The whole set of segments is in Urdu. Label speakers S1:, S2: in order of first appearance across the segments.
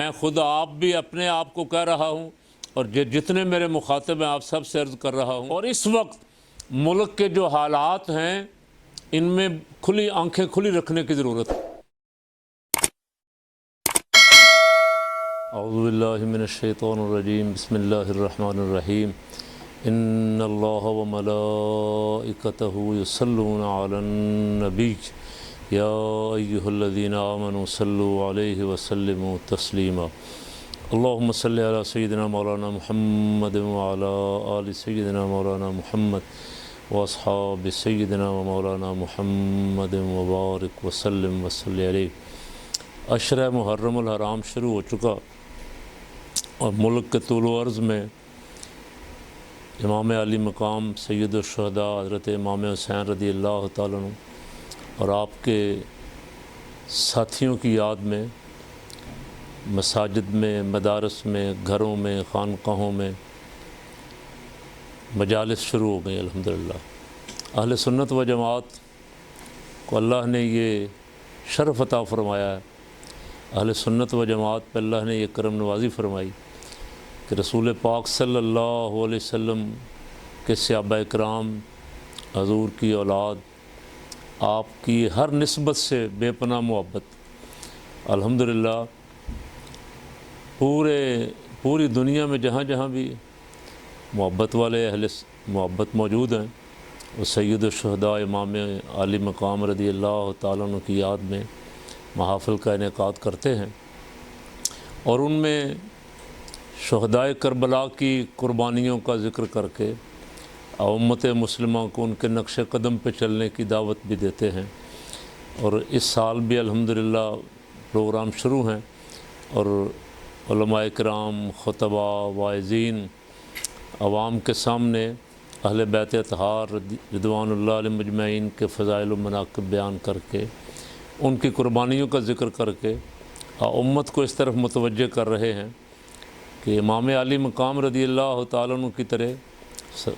S1: میں خود آپ بھی اپنے آپ کو کہہ رہا ہوں اور جتنے میرے مخاطب ہیں آپ سب سے عرض کر رہا ہوں، اور اس وقت ملک کے جو حالات ہیں ان میں کھلی آنکھیں کھلی رکھنے کی ضرورت ہے۔ اعوذ باللہ من الشیطان الرجیم، بسم اللہ الرحمن الرحیم۔ ان اللہ وملائکتہ یصلون علی النبی یا ایہا الذین آمنوا صلوا علیہ وسلموا تسلیما۔ اللہم صلی علی سیدنا مولانا محمد وعلی آل سیدنا مولانا محمد واصحاب سیدنا مولانا محمد وبارک وسلم وصلی علیہ۔ عشرہ محرم الحرام شروع ہو چکا اور ملک کے طول و عرض میں امام علی مقام سید الشہداء حضرت امام حسین رضی اللہ تعالیٰ عنہ اور آپ کے ساتھیوں کی یاد میں مساجد میں، مدارس میں، گھروں میں، خانقاہوں میں مجالس شروع ہو گئی الحمدللہ۔ اہل سنت و جماعت کو اللہ نے یہ شرف عطا فرمایا ہے، اہل سنت و جماعت پہ اللہ نے یہ کرم نوازی فرمائی کہ رسول پاک صلی اللہ علیہ وسلم کے صحابہ کرام، حضور کی اولاد، آپ کی ہر نسبت سے بے پناہ محبت الحمدللہ پوری دنیا میں جہاں جہاں بھی محبت والے اہل محبت موجود ہیں وہ سید الشہداء امام علی مقام رضی اللہ تعالیٰ عنہ کی یاد میں محافل کا انعقاد کرتے ہیں، اور ان میں شہدائے کربلا کی قربانیوں کا ذکر کر کے امت مسلمہ کو ان کے نقش قدم پہ چلنے کی دعوت بھی دیتے ہیں۔ اور اس سال بھی الحمدللہ پروگرام شروع ہیں اور علماء کرام، خطبہ، واعظین عوام کے سامنے اہل بیت اطہار رضوان اللہ علیہم مجمعین کے فضائل و مناقب بیان کر کے ان کی قربانیوں کا ذکر کر کے امت کو اس طرف متوجہ کر رہے ہیں کہ امام علی مقام رضی اللہ تعالیٰ عنہ کی طرح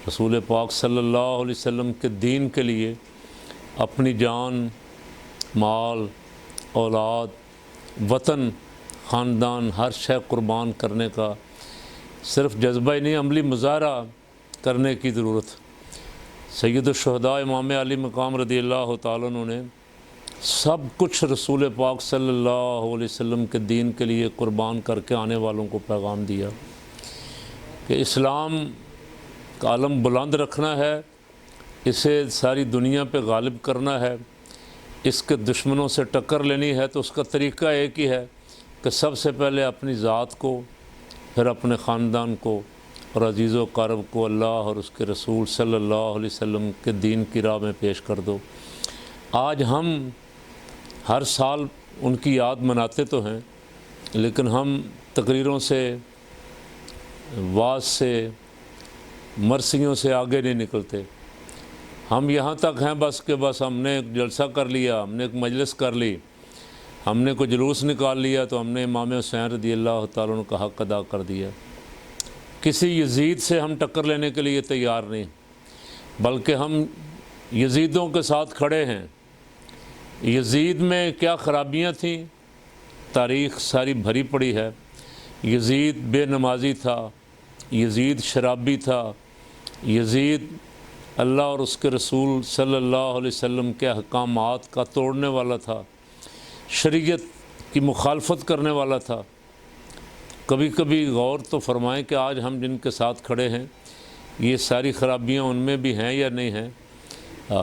S1: رسول پاک صلی اللہ علیہ وسلم کے دین کے لیے اپنی جان، مال، اولاد، وطن، خاندان، ہر شے قربان کرنے کا صرف جذبہ ہی نہیں عملی مظاہرہ کرنے کی ضرورت۔ سید الشہداء امام علی مقام رضی اللہ تعالیٰ عنہ نے سب کچھ رسول پاک صلی اللہ علیہ وسلم کے دین کے لیے قربان کر کے آنے والوں کو پیغام دیا کہ اسلام کا علم بلند رکھنا ہے، اسے ساری دنیا پہ غالب کرنا ہے، اس کے دشمنوں سے ٹکر لینی ہے تو اس کا طریقہ ایک ہی ہے کہ سب سے پہلے اپنی ذات کو، پھر اپنے خاندان کو اور عزیز و قارب کو اللہ اور اس کے رسول صلی اللہ علیہ وسلم کے دین کی راہ میں پیش کر دو۔ آج ہم ہر سال ان کی یاد مناتے تو ہیں، لیکن ہم تقریروں سے، وعظ سے، مرثیوں سے آگے نہیں نکلتے۔ ہم یہاں تک ہیں بس کہ ہم نے ایک جلسہ کر لیا، ہم نے ایک مجلس کر لی، ہم نے کوئی جلوس نکال لیا تو ہم نے امام حسین رضی اللہ تعالیٰ عنہ کا حق ادا کر دیا۔ کسی یزید سے ہم ٹکر لینے کے لیے تیار نہیں، بلکہ ہم یزیدوں کے ساتھ کھڑے ہیں۔ یزید میں کیا خرابیاں تھیں تاریخ ساری بھری پڑی ہے۔ یزید بے نمازی تھا، یزید شرابی تھا، یزید اللہ اور اس کے رسول صلی اللہ علیہ وسلم کے احکامات کا توڑنے والا تھا، شریعت کی مخالفت کرنے والا تھا۔ کبھی کبھی غور تو فرمائیں کہ آج ہم جن کے ساتھ کھڑے ہیں یہ ساری خرابیاں ان میں بھی ہیں یا نہیں ہیں۔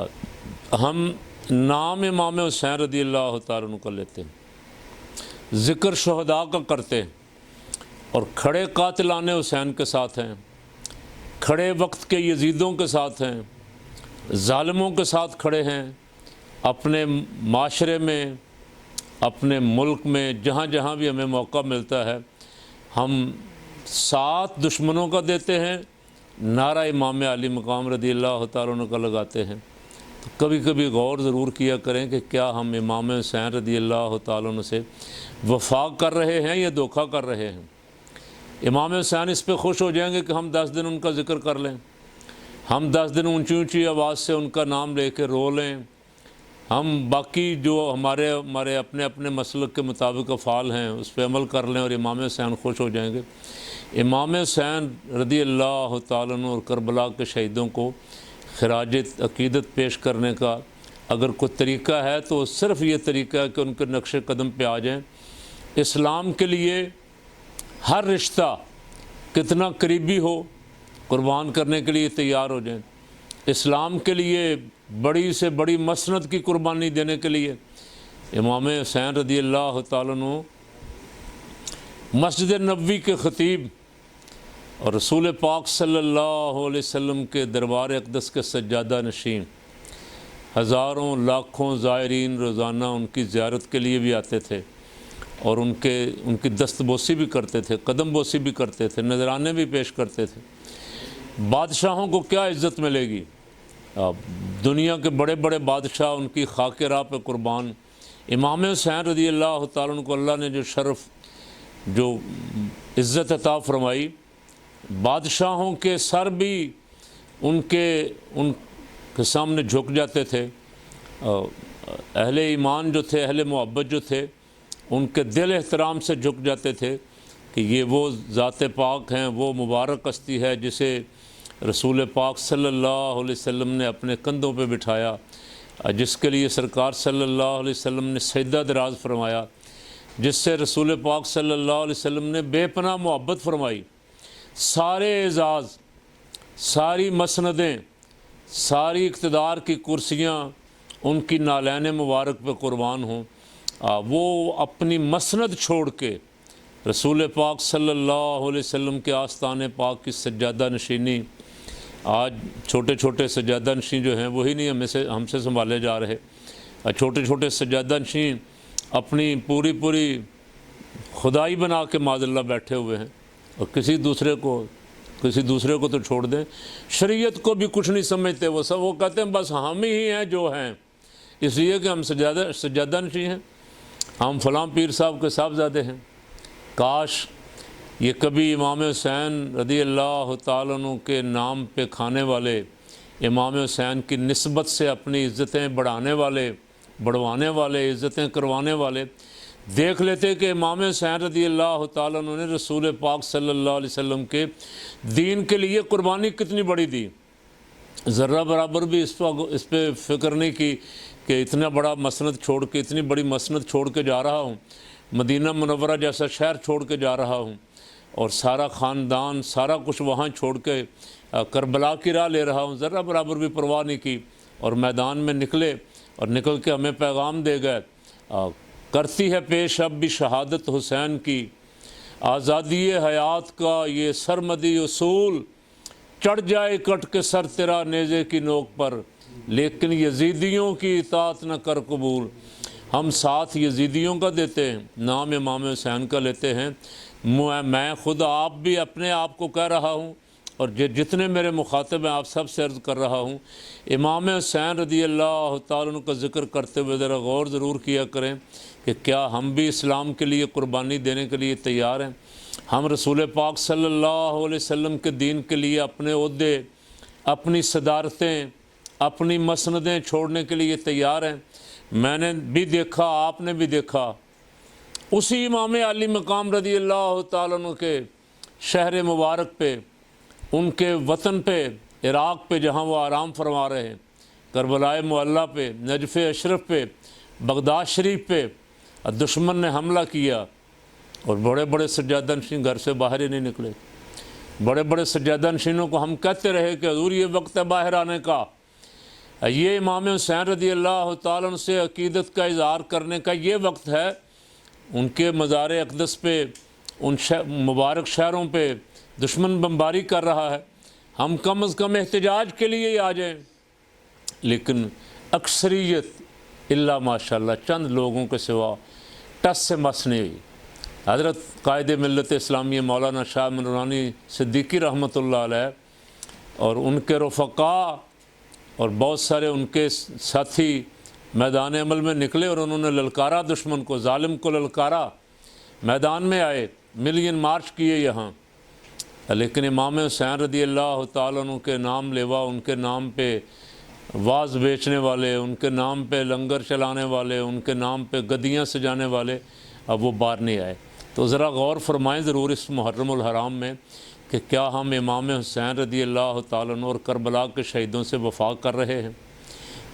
S1: ہم نام امام حسین رضی اللہ تعالیٰ عنہ کا لیتے ہیں، ذکر شہداء کا کرتے ہیں، اور کھڑے قاتلان حسین کے ساتھ ہیں، کھڑے وقت کے یزیدوں کے ساتھ ہیں، ظالموں کے ساتھ کھڑے ہیں۔ اپنے معاشرے میں، اپنے ملک میں، جہاں جہاں بھی ہمیں موقع ملتا ہے ہم ساتھ دشمنوں کا دیتے ہیں، نعرہ امام علی مقام رضی اللہ تعالیٰ عنہ کا لگاتے ہیں۔ تو کبھی کبھی غور ضرور کیا کریں کہ کیا ہم امام حسین رضی اللہ تعالیٰ عنہ سے وفا کر رہے ہیں یا دھوکہ کر رہے ہیں۔ امام حسین اس پہ خوش ہو جائیں گے کہ ہم 10 دن ان کا ذکر کر لیں، ہم 10 دن اونچی اونچی آواز سے ان کا نام لے کے رو لیں، ہم باقی جو ہمارے اپنے اپنے مسلک کے مطابق افعال ہیں اس پہ عمل کر لیں اور امام حسین خوش ہو جائیں گے۔ امام حسین رضی اللہ تعالیٰ عنہ اور کربلا کے شہیدوں کو خراج عقیدت پیش کرنے کا اگر کوئی طریقہ ہے تو صرف یہ طریقہ ہے کہ ان کے نقش قدم پہ آ جائیں۔ اسلام کے لیے ہر رشتہ کتنا قریبی ہو قربان کرنے کے لیے تیار ہو جائیں۔ اسلام کے لیے بڑی سے بڑی مسند کی قربانی دینے کے لیے امام حسین رضی اللہ تعالیٰ عنہ مسجد نبوی کے خطیب اور رسول پاک صلی اللہ علیہ وسلم کے دربار اقدس کے سجادہ نشین، ہزاروں لاکھوں زائرین روزانہ ان کی زیارت کے لیے بھی آتے تھے اور ان کی دست بوسی بھی کرتے تھے، قدم بوسی بھی کرتے تھے، نذرانے بھی پیش کرتے تھے۔ بادشاہوں کو کیا عزت ملے گی؟ دنیا کے بڑے بڑے بادشاہ ان کی خاک راہ پہ قربان۔ امام حسین رضی اللہ تعالیٰ عنہ کو اللہ نے جو شرف، جو عزت عطا فرمائی، بادشاہوں کے سر بھی ان کے سامنے جھک جاتے تھے۔ اہل ایمان جو تھے، اہل محبت جو تھے، ان کے دل احترام سے جھک جاتے تھے کہ یہ وہ ذات پاک ہیں، وہ مبارک ہستی ہے جسے رسول پاک صلی اللہ علیہ وسلم نے اپنے کندھوں پہ بٹھایا، جس کے لیے سرکار صلی اللہ علیہ وسلم نے سجدہ دراز فرمایا، جس سے رسول پاک صلی اللہ علیہ وسلم نے بے پناہ محبت فرمائی۔ سارے اعزاز، ساری مسندیں، ساری اقتدار کی کرسیاں ان کی نالین مبارک پہ قربان ہوں۔ وہ اپنی مسند چھوڑ کے رسول پاک صلی اللہ علیہ وسلم کے آستان پاک کی سجادہ نشینی، آج چھوٹے چھوٹے سجادہ نشین جو ہیں وہی نہیں ہم سے سنبھالے جا رہے۔ چھوٹے چھوٹے سجادہ نشین اپنی پوری خدائی بنا کے معاذ اللہ بیٹھے ہوئے ہیں، اور کسی دوسرے کو تو چھوڑ دیں، شریعت کو بھی کچھ نہیں سمجھتے۔ وہ کہتے ہیں بس ہم ہی ہیں جو ہیں، اس لیے کہ ہم سجادہ نشین ہیں، ہم فلاں پیر صاحب کے صاحبزادے ہیں۔ کاش یہ کبھی امام حسین رضی اللہ تعالیٰ عنہ کے نام پہ کھانے والے، امام حسین کی نسبت سے اپنی عزتیں بڑھوانے والے، عزتیں کروانے والے دیکھ لیتے کہ امام حسین رضی اللہ تعالیٰ عنہ نے رسول پاک صلی اللہ علیہ وسلم کے دین کے لیے قربانی کتنی بڑی دی۔ ذرہ برابر بھی اس پہ فکر نہیں کی کہ اتنا بڑا مسند چھوڑ کے، اتنی بڑی مسند چھوڑ کے جا رہا ہوں، مدینہ منورہ جیسا شہر چھوڑ کے جا رہا ہوں، اور سارا خاندان، سارا کچھ وہاں چھوڑ کے کربلا کی راہ لے رہا ہوں۔ ذرہ برابر بھی پرواہ نہیں کی، اور میدان میں نکلے اور نکل کے ہمیں پیغام دے گئے، کرتی ہے پیش اب بھی شہادت حسین کی، آزادی حیات کا یہ سرمدی اصول، چڑھ جائے کٹ کے سر تیرا نیزے کی نوک پر، لیکن یزیدیوں کی اطاعت نہ کر قبول۔ ہم ساتھ یزیدیوں کا دیتے ہیں، نام امام حسین کا لیتے ہیں۔ میں خود آپ بھی اپنے آپ کو کہہ رہا ہوں، اور جتنے میرے مخاطب ہیں آپ سب سے عرض کر رہا ہوں، امام حسین رضی اللہ تعالیٰ عنہ کا ذکر کرتے ہوئے ذرا غور ضرور کیا کریں کہ کیا ہم بھی اسلام کے لیے قربانی دینے کے لیے تیار ہیں؟ ہم رسول پاک صلی اللہ علیہ وسلم کے دین کے لیے اپنے عہدے، اپنی صدارتیں، اپنی مسندیں چھوڑنے کے لیے تیار ہیں؟ میں نے بھی دیکھا، آپ نے بھی دیکھا، اسی امام علی مقام رضی اللہ تعالیٰ عنہ کے شہر مبارک پہ، ان کے وطن پہ، عراق پہ جہاں وہ آرام فرما رہے ہیں، کربلائے معلیٰ پہ، نجف اشرف پہ، بغداد شریف پہ دشمن نے حملہ کیا، اور بڑے بڑے سجادہ نشین گھر سے باہر ہی نہیں نکلے۔ بڑے بڑے سجادہ نشینوں کو ہم کہتے رہے کہ حضور یہ وقت ہے باہر آنے کا، یہ امام حسین رضی اللہ تعالیٰ عنہ سے عقیدت کا اظہار کرنے کا یہ وقت ہے۔ ان کے مزار اقدس پہ، ان مبارک شہروں پہ دشمن بمباری کر رہا ہے، ہم کم از کم احتجاج کے لیے ہی آ جائیں۔ لیکن اکثریت الا ماشاءاللہ چند لوگوں کے سوا ٹس سے مس نہیں ہوئی۔ حضرت قائد ملت اسلامیہ مولانا شاہ نورانی صدیقی رحمۃ اللہ علیہ اور ان کے رفقاء اور بہت سارے ان کے ساتھی میدان عمل میں نکلے، اور انہوں نے للکارا دشمن کو، ظالم کو للکارا، میدان میں آئے، ملین مارچ کیے یہاں۔ لیکن امام حسین رضی اللہ تعالیٰ عنہ کے نام لیوا، ان کے نام پہ واز بیچنے والے، ان کے نام پہ لنگر چلانے والے، ان کے نام پہ گدیاں سجانے والے اب وہ باہر نہیں آئے۔ تو ذرا غور فرمائیں ضرور اس محرم الحرام میں کہ کیا ہم امام حسین رضی اللہ تعالیٰ عنہ اور کربلا کے شہیدوں سے وفا کر رہے ہیں؟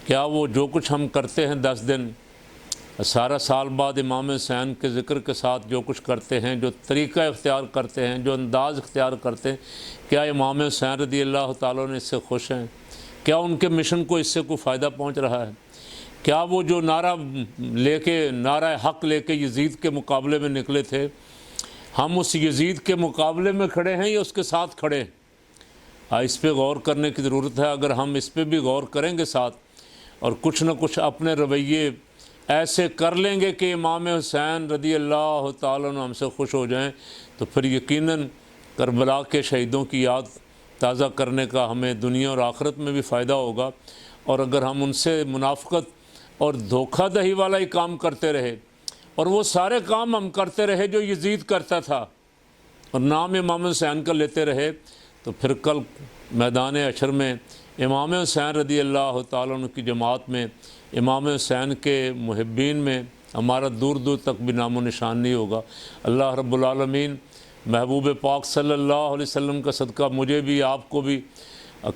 S1: کیا وہ جو کچھ ہم کرتے ہیں 10 دن سارا سال بعد امام حسین کے ذکر کے ساتھ جو کچھ کرتے ہیں، جو طریقہ اختیار کرتے ہیں، جو انداز اختیار کرتے ہیں، کیا امام حسین رضی اللہ تعالیٰ عنہ اس سے خوش ہیں؟ کیا ان کے مشن کو اس سے کوئی فائدہ پہنچ رہا ہے؟ کیا وہ جو نعرہ حق لے کے یزید کے مقابلے میں نکلے تھے، ہم اس یزید کے مقابلے میں کھڑے ہیں یا اس کے ساتھ کھڑے ہیں؟ اس پہ غور کرنے کی ضرورت ہے۔ اگر ہم اس پہ بھی غور کریں گے ساتھ اور کچھ نہ کچھ اپنے رویے ایسے کر لیں گے کہ امام حسین رضی اللہ تعالیٰ عنہ ہم سے خوش ہو جائیں، تو پھر یقیناً کربلا کے شہیدوں کی یاد تازہ کرنے کا ہمیں دنیا اور آخرت میں بھی فائدہ ہوگا۔ اور اگر ہم ان سے منافقت اور دھوکہ دہی والا ہی کام کرتے رہے اور وہ سارے کام ہم کرتے رہے جو یزید کرتا تھا اور نام امام حسین کا لیتے رہے، تو پھر کل میدان حشر میں امام حسین رضی اللہ تعالیٰ عنہ کی جماعت میں، امام حسین کے محبین میں ہمارا دور دور تک بھی نام و نشان نہیں ہوگا۔ اللہ رب العالمین محبوب پاک صلی اللہ علیہ وسلم کا صدقہ مجھے بھی، آپ کو بھی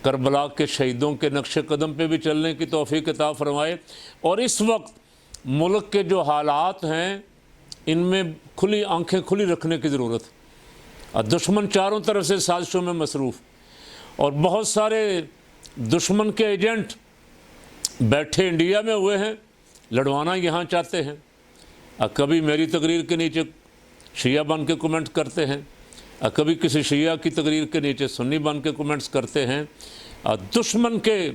S1: کربلا کے شہیدوں کے نقش قدم پہ بھی چلنے کی توفیق عطا فرمائے۔ اور اس وقت ملک کے جو حالات ہیں ان میں کھلی آنکھیں کھلی رکھنے کی ضرورت ہے۔ دشمن چاروں طرف سے سازشوں میں مصروف، اور بہت سارے دشمن کے ایجنٹ بیٹھے انڈیا میں ہوئے ہیں، لڑوانا یہاں چاہتے ہیں۔ کبھی میری تقریر کے نیچے شیعہ بن کے کومنٹ کرتے ہیں، کبھی کسی شیعہ کی تقریر کے نیچے سنی بن کے کومنٹس کرتے ہیں۔ دشمن کے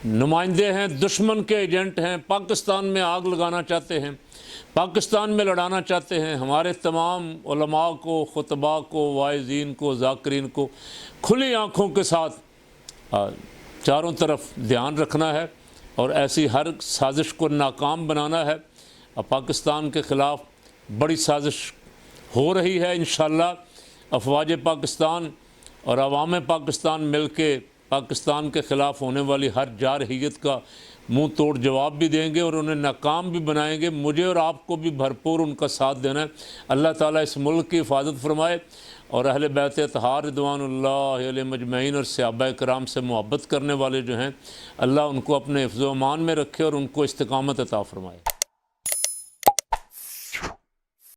S1: نمائندے ہیں، دشمن کے ایجنٹ ہیں، پاکستان میں آگ لگانا چاہتے ہیں، پاکستان میں لڑانا چاہتے ہیں۔ ہمارے تمام علماء کو، خطباء کو، واعظین کو، ذاکرین کو کھلی آنکھوں کے ساتھ چاروں طرف دھیان رکھنا ہے اور ایسی ہر سازش کو ناکام بنانا ہے۔ پاکستان کے خلاف بڑی سازش ہو رہی ہے، انشاءاللہ افواج پاکستان اور عوام پاکستان مل کے پاکستان کے خلاف ہونے والی ہر جارحیت کا منہ توڑ جواب بھی دیں گے اور انہیں ناکام بھی بنائیں گے۔ مجھے اور آپ کو بھی بھرپور ان کا ساتھ دینا ہے۔ اللہ تعالیٰ اس ملک کی حفاظت فرمائے اور اہل بیت اطہار رضوان اللہ علیہم اجمعین اور صحابہ کرام سے محبت کرنے والے جو ہیں، اللہ ان کو اپنے حفظ و امان میں رکھے اور ان کو استقامت عطا فرمائے۔